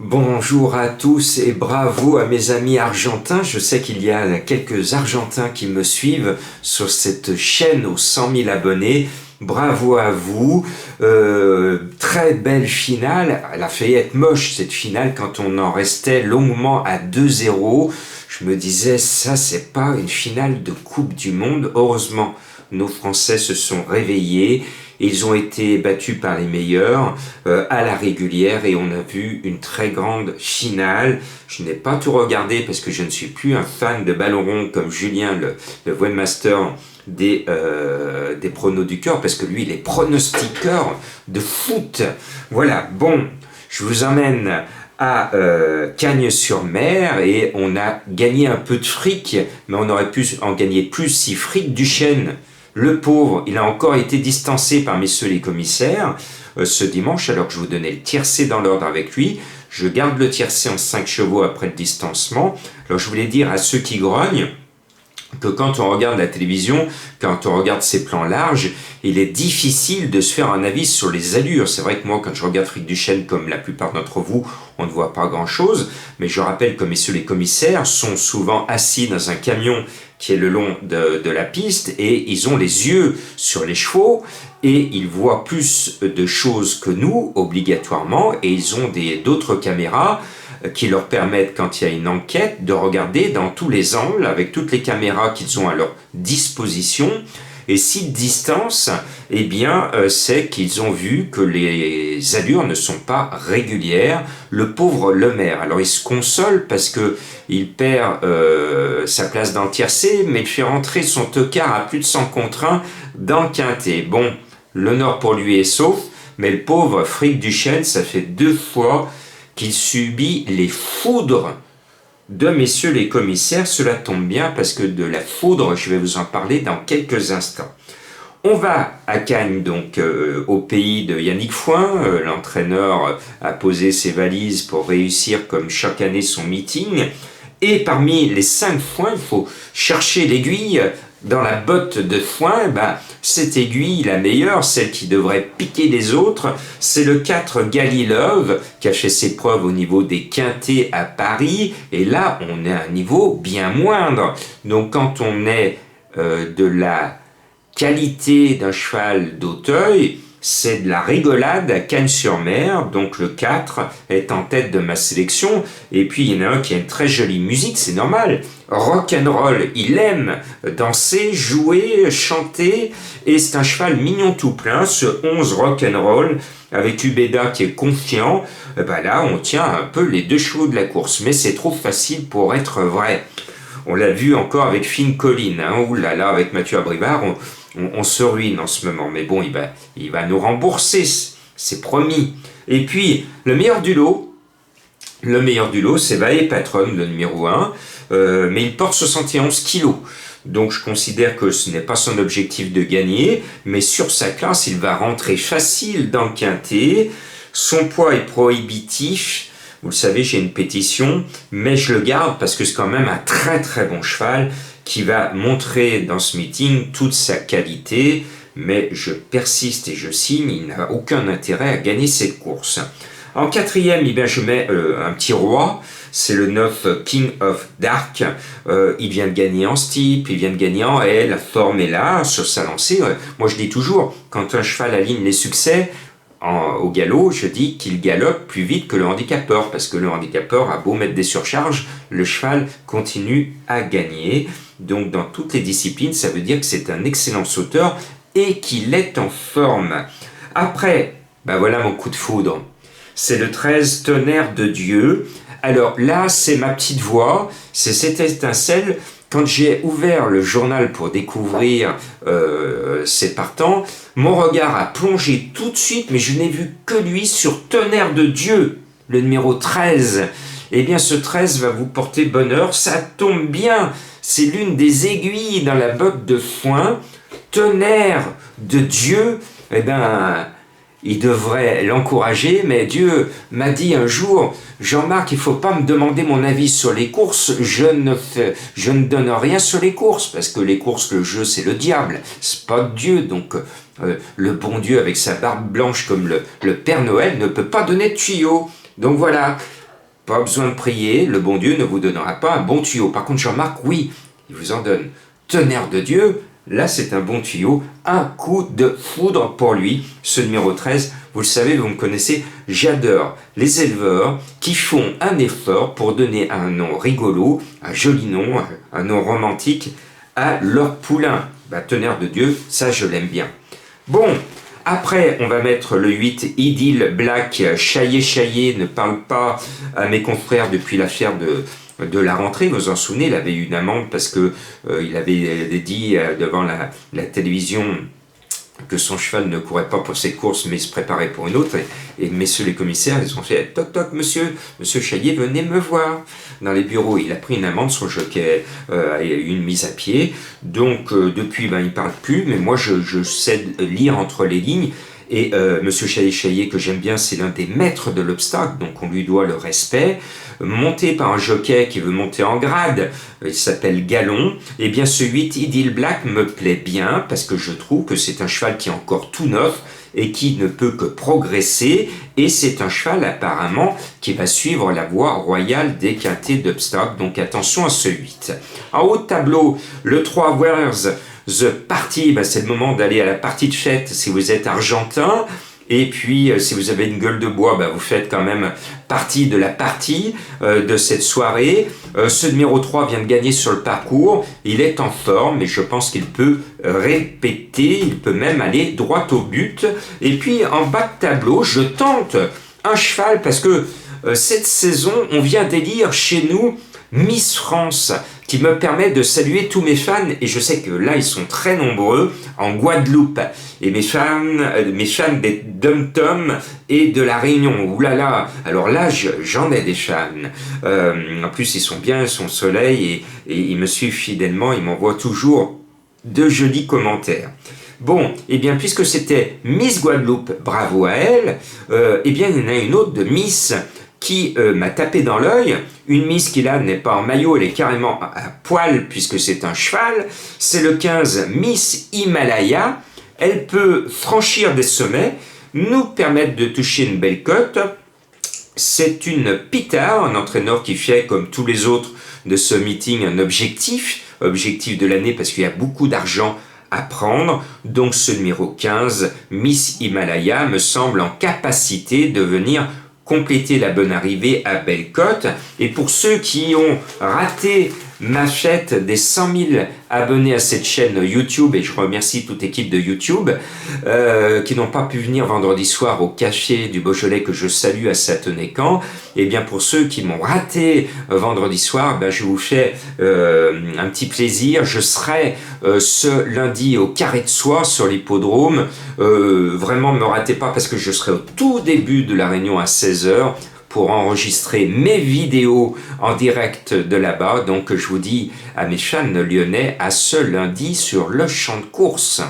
Bonjour à tous et bravo à mes amis argentins. Je sais qu'il y a quelques Argentins qui me suivent sur cette chaîne aux 100 000 abonnés. Bravo à vous. Très belle finale. Elle a failli être moche cette finale quand on en restait longuement à 2-0. Je me disais, ça c'est pas une finale de Coupe du Monde. Heureusement, nos Français se sont réveillés. Ils ont été battus par les meilleurs à la régulière et on a vu une très grande finale. Je n'ai pas tout regardé parce que je ne suis plus un fan de ballon rond comme Julien, le webmaster des pronos du cœur, parce que lui, il est pronostiqueur de foot. Voilà, bon, je vous emmène à Cagnes-sur-Mer et on a gagné un peu de fric, mais on aurait pu en gagner plus si Fric Duchesne, le pauvre, il a encore été distancé par messieurs les commissaires ce dimanche, alors que je vous donnais le tiercé dans l'ordre avec lui. Je garde le tiercé en 5 chevaux après le distancement. Alors je voulais dire à ceux qui grognent que quand on regarde la télévision, quand on regarde ces plans larges, il est difficile de se faire un avis sur les allures. C'est vrai que moi, quand je regarde Fric Duchesne, comme la plupart d'entre vous, on ne voit pas grand-chose. Mais je rappelle que messieurs les commissaires sont souvent assis dans un camion qui est le long de la piste et ils ont les yeux sur les chevaux et ils voient plus de choses que nous, obligatoirement, et ils ont d'autres caméras qui leur permettent, quand il y a une enquête, de regarder dans tous les angles avec toutes les caméras qu'ils ont à leur disposition. Et si distance, eh bien, c'est qu'ils ont vu que les allures ne sont pas régulières. Le pauvre Lemaire, alors il se console parce que il perd sa place dans le tiercé, mais il fait rentrer son tocard à plus de 100 contre 1 dans le quintet. Bon, l'honneur pour lui est sauf, mais le pauvre Fric Duchesne, ça fait 2 fois qu'il subit les foudres de messieurs les commissaires. Cela tombe bien parce que de la foudre, je vais vous en parler dans quelques instants. On va à Cagnes, donc au pays de Yannick Foin. L'entraîneur a posé ses valises pour réussir comme chaque année son meeting. Et parmi les 5 foins, il faut chercher l'aiguille dans la botte de foin. Cette aiguille, la meilleure, celle qui devrait piquer les autres, c'est le 4 Galilove qui a fait ses preuves au niveau des quintets à Paris. Et là, on est à un niveau bien moindre. Donc quand on est de la qualité d'un cheval d'Auteuil, c'est de la rigolade à Cagnes-sur-Mer, donc le 4 est en tête de ma sélection, et puis il y en a un qui a une très jolie musique, c'est normal, rock'n'roll, il aime danser, jouer, chanter, et c'est un cheval mignon tout plein, ce 11 rock'n'roll, avec Ubeda qui est confiant, là on tient un peu les 2 chevaux de la course, mais c'est trop facile pour être vrai. On l'a vu encore avec Fine Colline, oulala, avec Mathieu Abrivard, on se ruine en ce moment, mais bon, il va nous rembourser, c'est promis. Et puis, le meilleur du lot, c'est Vae Patron, le numéro 1, mais il porte 71 kilos. Donc je considère que ce n'est pas son objectif de gagner, mais sur sa classe, il va rentrer facile dans le quintet. Son poids est prohibitif. Vous le savez, j'ai une pétition, mais je le garde parce que c'est quand même un très très bon cheval qui va montrer dans ce meeting toute sa qualité, mais je persiste et je signe, il n'a aucun intérêt à gagner cette course. En 4e, je mets un petit roi, c'est le 9 King of Dark. Il vient de gagner en steep, il vient de gagner en haie, la forme est là, sur sa lancée. Moi je dis toujours, quand un cheval aligne les succès, au galop, je dis qu'il galope plus vite que le handicapeur, parce que le handicapeur a beau mettre des surcharges, le cheval continue à gagner. Donc dans toutes les disciplines, ça veut dire que c'est un excellent sauteur et qu'il est en forme. Après, voilà mon coup de foudre. C'est le 13 Tonnerre de Dieu. Alors là, c'est ma petite voix, c'est cette étincelle. Quand j'ai ouvert le journal pour découvrir ces partants, mon regard a plongé tout de suite, mais je n'ai vu que lui sur Tonnerre de Dieu, le numéro 13. Eh bien, ce 13 va vous porter bonheur, ça tombe bien, c'est l'une des aiguilles dans la botte de foin. Tonnerre de Dieu, il devrait l'encourager, mais Dieu m'a dit un jour, Jean-Marc, il ne faut pas me demander mon avis sur les courses, je ne donne rien sur les courses, parce que les courses, le jeu, c'est le diable, c'est pas Dieu, donc le bon Dieu avec sa barbe blanche comme le Père Noël ne peut pas donner de tuyaux. Donc voilà, pas besoin de prier, le bon Dieu ne vous donnera pas un bon tuyau. Par contre, Jean-Marc, oui, il vous en donne. Tonnerre de Dieu, là c'est un bon tuyau, un coup de foudre pour lui. Ce numéro 13, vous le savez, vous me connaissez, j'adore les éleveurs qui font un effort pour donner un nom rigolo, un joli nom, un nom romantique à leur poulain. Tonnerre de Dieu, ça je l'aime bien. Bon, après on va mettre le 8, Idylle Black, Chaillé ne parle pas à mes confrères depuis l'affaire de la rentrée. Vous vous en souvenez, il avait eu une amende parce que il avait dit devant la télévision que son cheval ne courait pas pour cette course mais se préparait pour une autre, et messieurs les commissaires, ils ont fait toc toc monsieur Chaillé, venez me voir dans les bureaux. Il a pris une amende, son jockey a eu une mise à pied, donc depuis il ne parle plus, mais moi je sais lire entre les lignes. Et monsieur Chaillé, que j'aime bien, c'est l'un des maîtres de l'obstacle, donc on lui doit le respect. Monté par un jockey qui veut monter en grade, il s'appelle Galon. Et bien ce 8, Idylle Black, me plaît bien, parce que je trouve que c'est un cheval qui est encore tout neuf, et qui ne peut que progresser, et c'est un cheval apparemment qui va suivre la voie royale des quintés d'obstacles, donc attention à ce 8. En haut de tableau, le 3, Where's the Party, c'est le moment d'aller à la partie de fête si vous êtes argentin. Et puis, si vous avez une gueule de bois, vous faites quand même partie de la partie de cette soirée. Ce numéro 3 vient de gagner sur le parcours. Il est en forme et je pense qu'il peut répéter. Il peut même aller droit au but. Et puis, en bas de tableau, je tente un cheval parce que cette saison, on vient d'élire chez nous Miss France, qui me permet de saluer tous mes fans, et je sais que là ils sont très nombreux en Guadeloupe, et mes fans des Dom-Tom et de la Réunion. Oulala, alors là j'en ai des fans. En plus ils sont bien, ils sont au soleil, et ils me suivent fidèlement, ils m'envoient toujours de jolis commentaires. Bon, et bien puisque c'était Miss Guadeloupe, bravo à elle, et bien il y en a une autre de Miss qui m'a tapé dans l'œil, une Miss qui là n'est pas en maillot, elle est carrément à poil puisque c'est un cheval, c'est le 15 Miss Himalaya. Elle peut franchir des sommets, nous permettre de toucher une belle cote. C'est une Pitard, un entraîneur qui fait comme tous les autres de ce meeting un objectif de l'année parce qu'il y a beaucoup d'argent à prendre. Donc ce numéro 15, Miss Himalaya, me semble en capacité de venir compléter la bonne arrivée à Bellecote. Et pour ceux qui ont raté ma fête des 100 000 abonnés à cette chaîne YouTube, et je remercie toute l'équipe de YouTube, qui n'ont pas pu venir vendredi soir au café du Beaujolais que je salue à Satonnet-Camp, et bien pour ceux qui m'ont raté vendredi soir, je vous fais un petit plaisir. Je serai ce lundi au Carré de Soie sur l'hippodrome. Vraiment ne me ratez pas parce que je serai au tout début de la réunion à 16h pour enregistrer mes vidéos en direct de là-bas. Donc je vous dis à mes fans lyonnais, à ce lundi sur le champ de course.